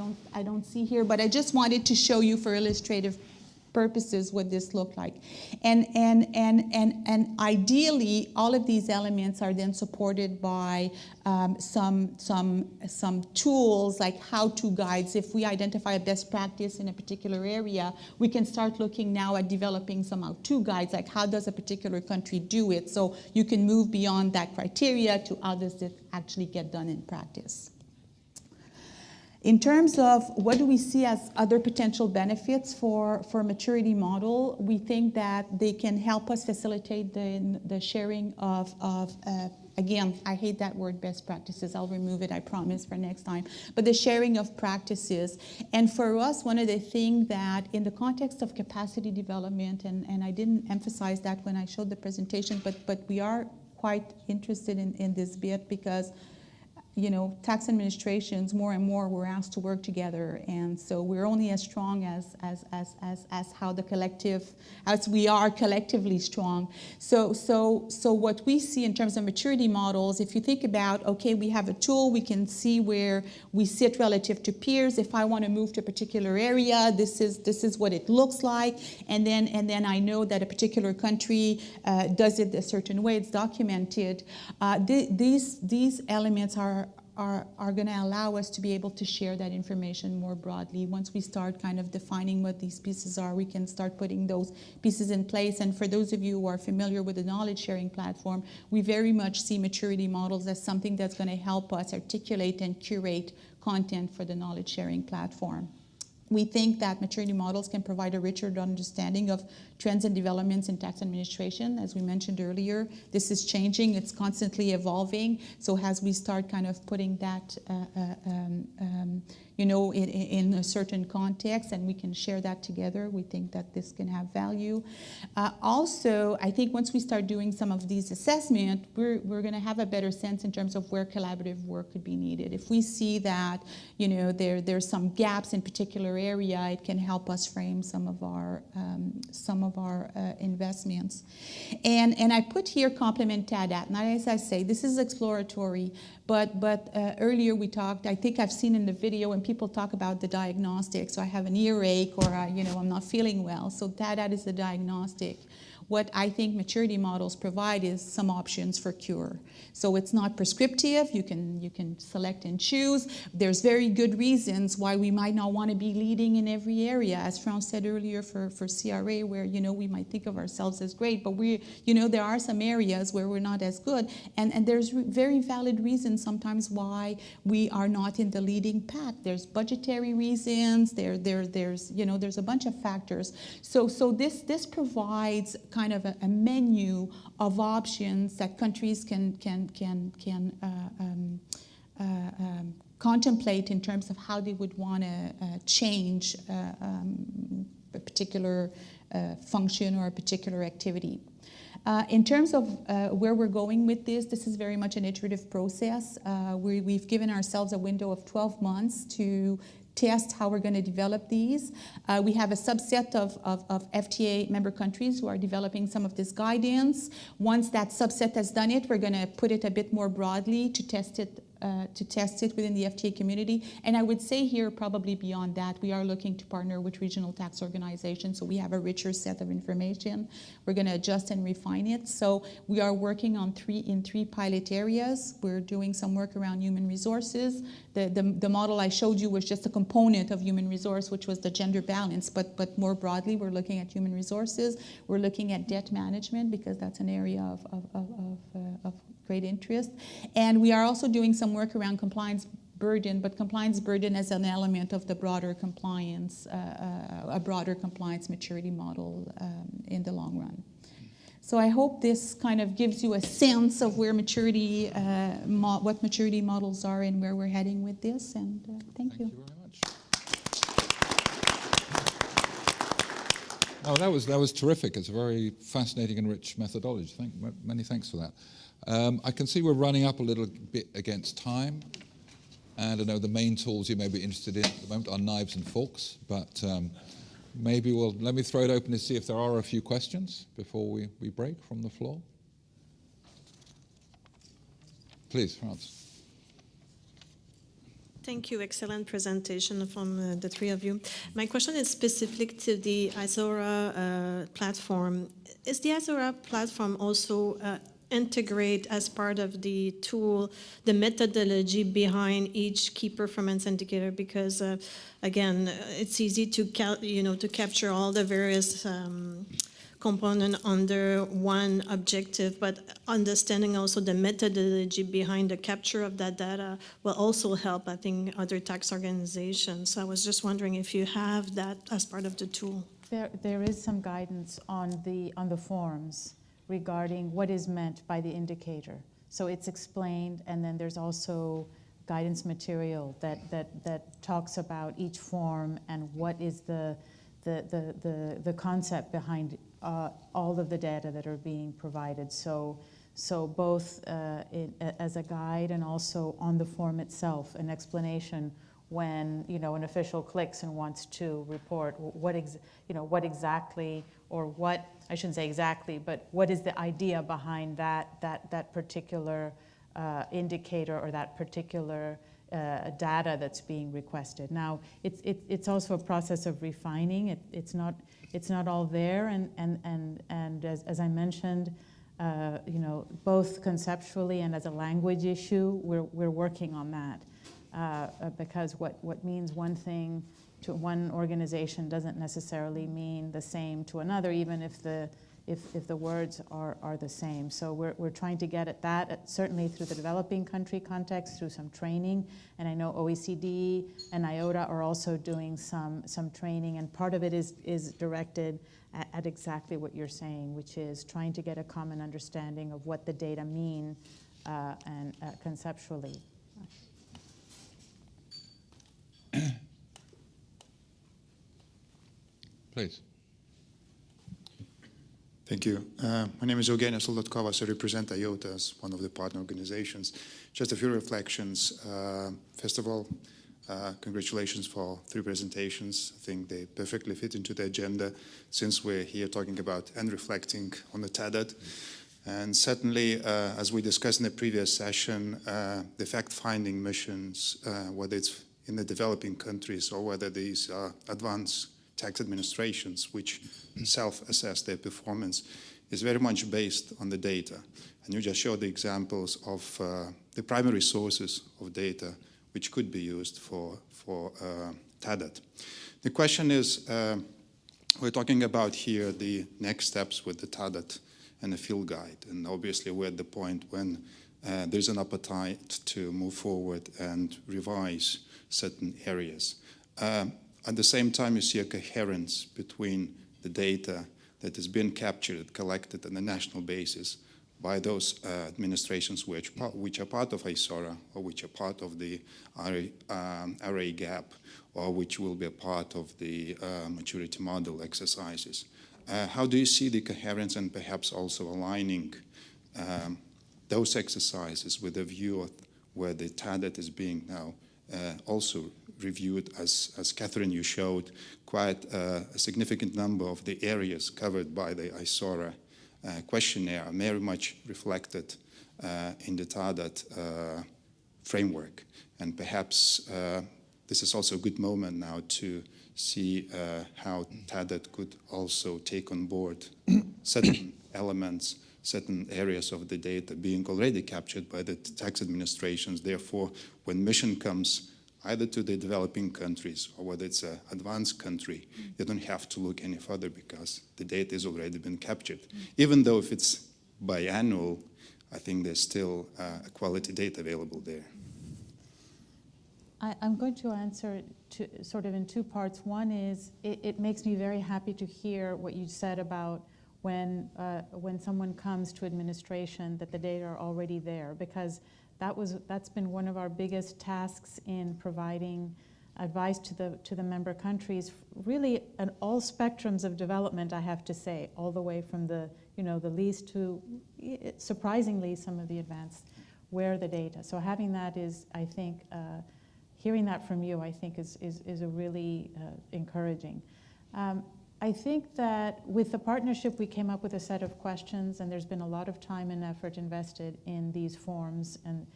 don't see here, but I just wanted to show you for illustrative purposes what this looked like. And ideally, all of these elements are then supported by some tools like how-to guides. If we identify a best practice in a particular area, we can start looking now at developing some how-to guides, like how does a particular country do it? So you can move beyond that criteria to how does it actually get done in practice. In terms of what do we see as other potential benefits for maturity model, we think that they can help us facilitate the sharing of again, I hate that word best practices. I'll remove it, I promise, for next time. But the sharing of practices. And for us, one of the things that in the context of capacity development, and I didn't emphasize that when I showed the presentation, but we are quite interested in this bit because you know, tax administrations more and more we're asked to work together, and so we're only as strong as how the collective, as we are collectively strong. So what we see in terms of maturity models, if you think about, okay, we have a tool, we can see where we sit relative to peers. If I want to move to a particular area, this is what it looks like, and then I know that a particular country does it a certain way. It's documented. These elements are going to allow us to be able to share that information more broadly. Once we start kind of defining what these pieces are, we can start putting those pieces in place. And for those of you who are familiar with the knowledge sharing platform, we very much see maturity models as something that's going to help us articulate and curate content for the knowledge sharing platform. We think that maturity models can provide a richer understanding of trends and developments in tax administration. As we mentioned earlier, this is changing, it's constantly evolving. So as we start kind of putting that you know, in a certain context, and we can share that together, we think that this can have value. Also, I think once we start doing some of these assessments, we're going to have a better sense in terms of where collaborative work could be needed. If we see that, you know, there's some gaps in particular area, it can help us frame some of our investments. And I put here complement TADAT. Now, as I say, this is exploratory, but earlier we talked, I think I've seen in the video when people talk about the diagnostic, so I have an earache or, you know, I'm not feeling well, so TADAT is the diagnostic. What I think maturity models provide is some options for cure. So it's not prescriptive, you can select and choose. There's very good reasons why we might not want to be leading in every area. As Franz said earlier for CRA, where, you know, we might think of ourselves as great, but we, you know, there are some areas where we're not as good. And there's very valid reasons sometimes why we are not in the leading pack. There's budgetary reasons, there's, you know, there's a bunch of factors. So this provides kind of a menu of options that countries can contemplate in terms of how they would want to change a particular function or a particular activity. In terms of where we're going with this is very much an iterative process. We've given ourselves a window of 12 months to test how we're going to develop these. We have a subset of FTA member countries who are developing some of this guidance. Once that subset has done it, we're going to put it a bit more broadly to test it within the FTA community. And I would say here, probably beyond that, we are looking to partner with regional tax organizations, so we have a richer set of information. We're going to adjust and refine it. So we are working on three pilot areas. We're doing some work around human resources. The model I showed you was just a component of human resource, which was the gender balance, but more broadly, we're looking at human resources. We're looking at debt management, because that's an area of great interest. And we are also doing some work around compliance burden, but compliance burden as an element of the broader compliance, a broader compliance maturity model in the long run. So I hope this kind of gives you a sense of where maturity, what maturity models are and where we're heading with this, and thank you. Thank you very much. Oh, that was terrific. It's a very fascinating and rich methodology. Many thanks for that. I can see we're running up a little bit against time, and I know the main tools you may be interested in at the moment are knives and forks, but maybe let me throw it open to see if there are a few questions before we break from the floor. Please, Franz. Thank you. Excellent presentation from the three of you. My question is specific to the ISAURA platform. Is the ISAURA platform also integrate as part of the tool the methodology behind each key performance indicator? Because again, it's easy to capture all the various component under one objective, but understanding also the methodology behind the capture of that data will also help, I think, other tax organizations. So I was just wondering if you have that as part of the tool. There is some guidance on the forms regarding what is meant by the indicator. So it's explained, and then there's also guidance material that talks about each form and what is the concept behind all of the data that are being provided. So both as a guide and also on the form itself, an explanation when an official clicks and wants to report what exactly, or what, I shouldn't say exactly, but what is the idea behind that particular indicator or that particular data that's being requested. Now, it's also a process of refining. It's not all there, and as I mentioned, both conceptually and as a language issue, we're working on that. Because what means one thing to one organization doesn't necessarily mean the same to another, even if the words are the same. So we're trying to get at that, certainly through the developing country context, through some training. And I know OECD and IOTA are also doing some training, and part of it is directed at exactly what you're saying, which is trying to get a common understanding of what the data mean and conceptually. Please. Thank you. My name is Eugenio Soldatkova. I represent IOTA as one of the partner organizations. Just a few reflections. First of all, congratulations for 3 presentations. I think they perfectly fit into the agenda since we're here talking about and reflecting on the TADAT. And certainly, as we discussed in the previous session, the fact-finding missions, whether it's in the developing countries or whether these are advanced tax administrations which self-assess their performance, is very much based on the data. And you just showed the examples of the primary sources of data which could be used for TADAT. The question is, we're talking about here the next steps with the TADAT and the field guide. And obviously we're at the point when there's an appetite to move forward and revise certain areas. At the same time, you see a coherence between the data that is being captured, collected on a national basis by those administrations which are part of ISAURA, or which are part of the ReGap, or which will be a part of the maturity model exercises. How do you see the coherence and perhaps also aligning those exercises with a view of where the TADAT is being now also reviewed, as Katherine, you showed, quite a significant number of the areas covered by the ISAURA questionnaire are very much reflected in the TADAT framework. And perhaps this is also a good moment now to see how TADAT could also take on board certain elements, certain areas of the data being already captured by the tax administrations. Therefore, when mission comes either to the developing countries or whether it's an advanced country, you don't have to look any further because the data has already been captured. Even though if it's biannual, I think there's still quality data available there. I'm going to answer sort of in 2 parts. One is, it makes me very happy to hear what you said about when someone comes to administration that the data are already there, because that's been one of our biggest tasks in providing advice to the member countries, really at all spectrums of development, I have to say, all the way from the least to surprisingly some of the advanced, where the data. So having that is, I think, hearing that from you, I think is a really encouraging. I think that with the partnership, we came up with a set of questions, and there's been a lot of time and effort invested in these forms and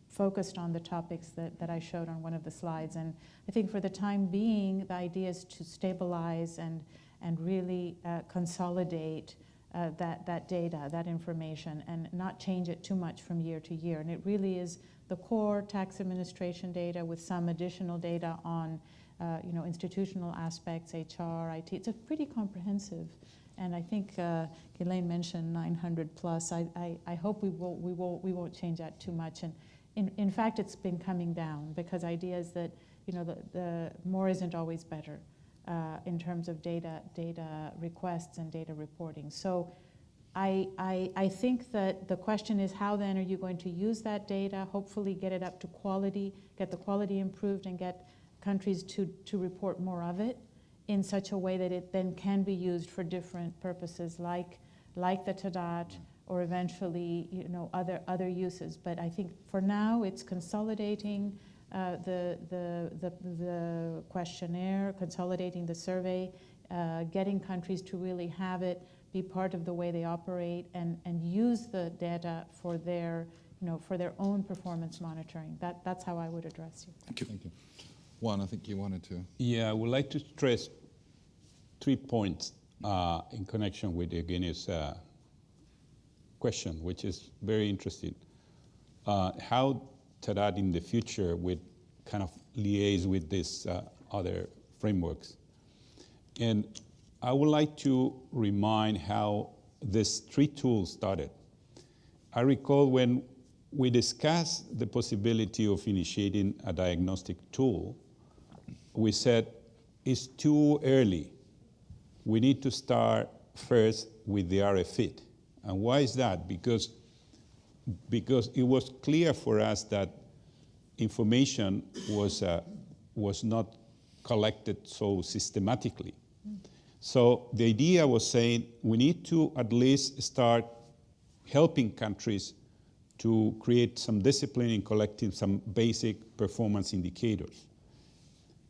focused on the topics that I showed on one of the slides. And I think for the time being, the idea is to stabilize and really consolidate that data, that information, and not change it too much from year to year. And it really is the core tax administration data with some additional data on institutional aspects, HR, IT. It's a pretty comprehensive, and I think Guylaine mentioned 900 plus. I hope we won't change that too much. And in fact, it's been coming down because idea is that the more isn't always better in terms of data requests and data reporting. So I think that the question is, how then are you going to use that data, hopefully get it up to quality, get the quality improved, and get countries to report more of it in such a way that it then can be used for different purposes like the TADAT or eventually other uses. But I think for now it's consolidating the questionnaire, consolidating the survey, getting countries to really have it be part of the way they operate and use the data for their own performance monitoring. That's how I would address you. Thank you. Thank you. Juan, I think you wanted to. Yeah, I would like to stress 3 points in connection with Eugenia's question, which is very interesting. How TADAT in the future would kind of liaise with these other frameworks. And I would like to remind how these 3 tools started. I recall when we discussed the possibility of initiating a diagnostic tool, we said it's too early. We need to start first with the RFID. And why is that? Because it was clear for us that information was not collected so systematically. So the idea was saying we need to at least start helping countries to create some discipline in collecting some basic performance indicators.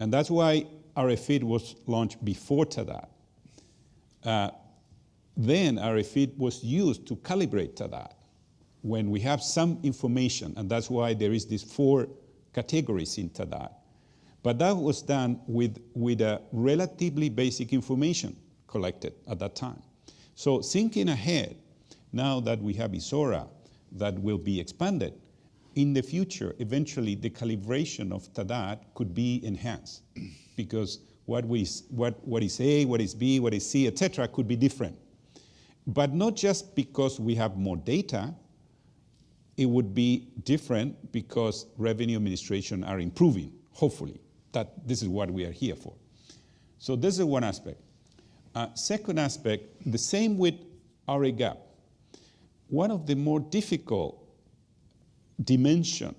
And that's why RFID was launched before TADAT. Then RFID was used to calibrate TADAT when we have some information, and that's why there is these 4 categories in TADAT. But that was done with a relatively basic information collected at that time. So thinking ahead, now that we have ISAURA that will be expanded, in the future, eventually the calibration of TADAT could be enhanced because what is A, what is B, what is C, etc., could be different. But not just because we have more data, it would be different because revenue administration are improving, hopefully. That this is what we are here for. So this is one aspect. Second aspect, the same with ReGap. One of the more difficult dimension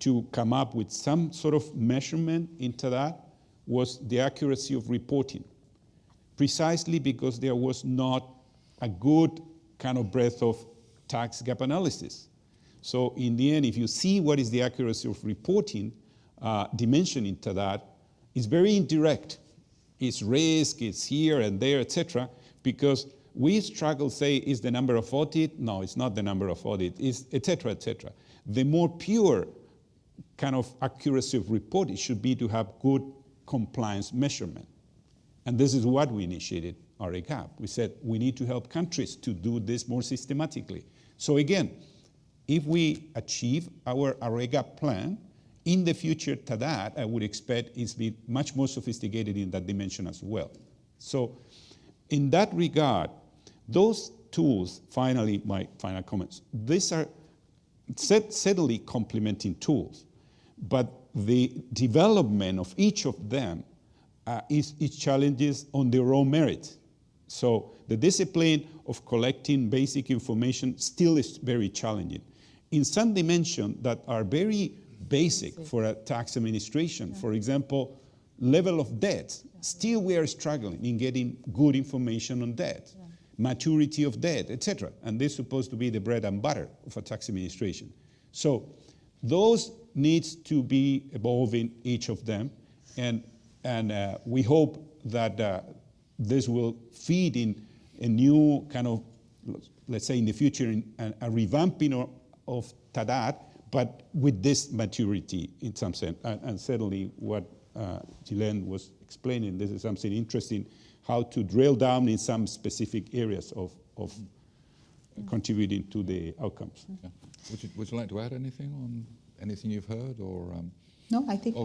to come up with some sort of measurement into that was the accuracy of reporting, precisely because there was not a good kind of breadth of tax gap analysis. So in the end, if you see what is the accuracy of reporting, dimension into that, is very indirect. It's risk, it's here and there, etc. Because we struggle, say, is the number of audit? No, it's not the number of audit, it's etc., etc. The more pure kind of accuracy of report, it should be to have good compliance measurement. And this is what we initiated ReGap. We said we need to help countries to do this more systematically. So again, if we achieve our ReGap plan, in the future, TADAT, I would expect, is be much more sophisticated in that dimension as well. So in that regard, those tools, finally, my final comments, these are steadily complementing tools, but the development of each of them is challenges on their own merit. So the discipline of collecting basic information still is very challenging. In some dimensions that are very basic for a tax administration. For example, level of debt. Still we are struggling in getting good information on debt, maturity of debt, etc. And this is supposed to be the bread and butter of a tax administration. So those needs to be evolving, each of them, and we hope that this will feed in a new kind of, let's say in the future, a revamping of TADAT, but with this maturity in some sense. And certainly what Guylaine was explaining, this is something interesting, how to drill down in some specific areas of contributing to the outcomes. Okay. Would you like to add anything on anything you've heard, or No, I think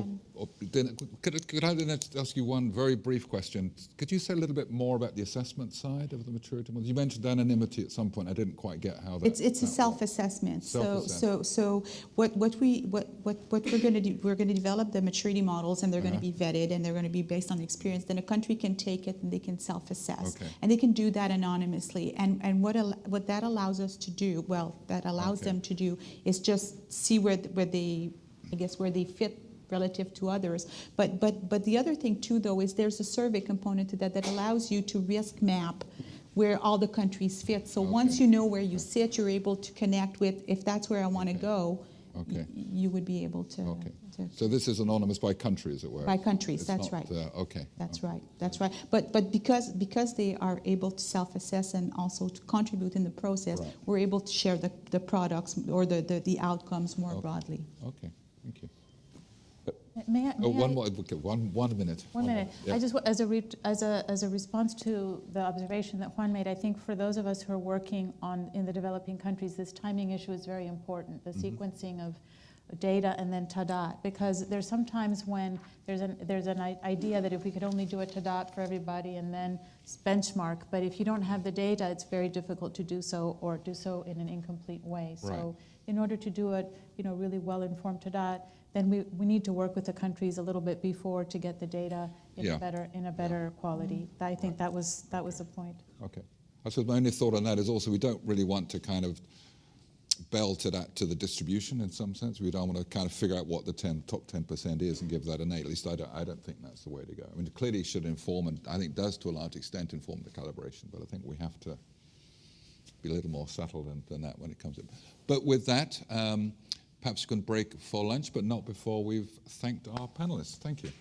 could I then ask you one very brief question? Could you say a little bit more about the assessment side of the maturity model? You mentioned anonymity at some point. I didn't quite get how that. it's a self-assessment. So what we're going to do, we're going to develop the maturity models, and they're going to be vetted, and they're going to be based on experience. Then a country can take it and they can self-assess, and they can do that anonymously. And what that allows us to do, that allows them to do, is just see where they fit relative to others. But the other thing too, though, is there's a survey component to that allows you to risk map where all the countries fit. So once you know where you sit, you're able to connect with, if that's where I want to go, you would be able to. So this is anonymous by country, as it were. By countries, it's that's not, right. That's right. But because they are able to self-assess and also to contribute in the process, we're able to share the products or the outcomes more broadly. Okay, thank you. May I, one more. Okay, one minute. One minute. Yeah. I just, as a response to the observation that Juan made, I think for those of us who are working in the developing countries, this timing issue is very important. The sequencing of data and then TADAT, because there's sometimes when there's an idea that if we could only do a TADAT for everybody and then benchmark, but if you don't have the data, it's very difficult to do so, or do so in an incomplete way. So in order to do a really well-informed TADAT, then we need to work with the countries a little bit before to get the data in a better quality. I think that was the point. Okay. I suppose my only thought on that is also we don't really want to kind of bell TADAT to the distribution in some sense. We don't want to kind of figure out what the top 10% is and give that an A. At least I don't think that's the way to go. I mean, it clearly should inform, and I think does to a large extent inform the calibration, but I think we have to be a little more subtle than that when it comes to. But with that, perhaps we can break for lunch, but not before we've thanked our panelists. Thank you.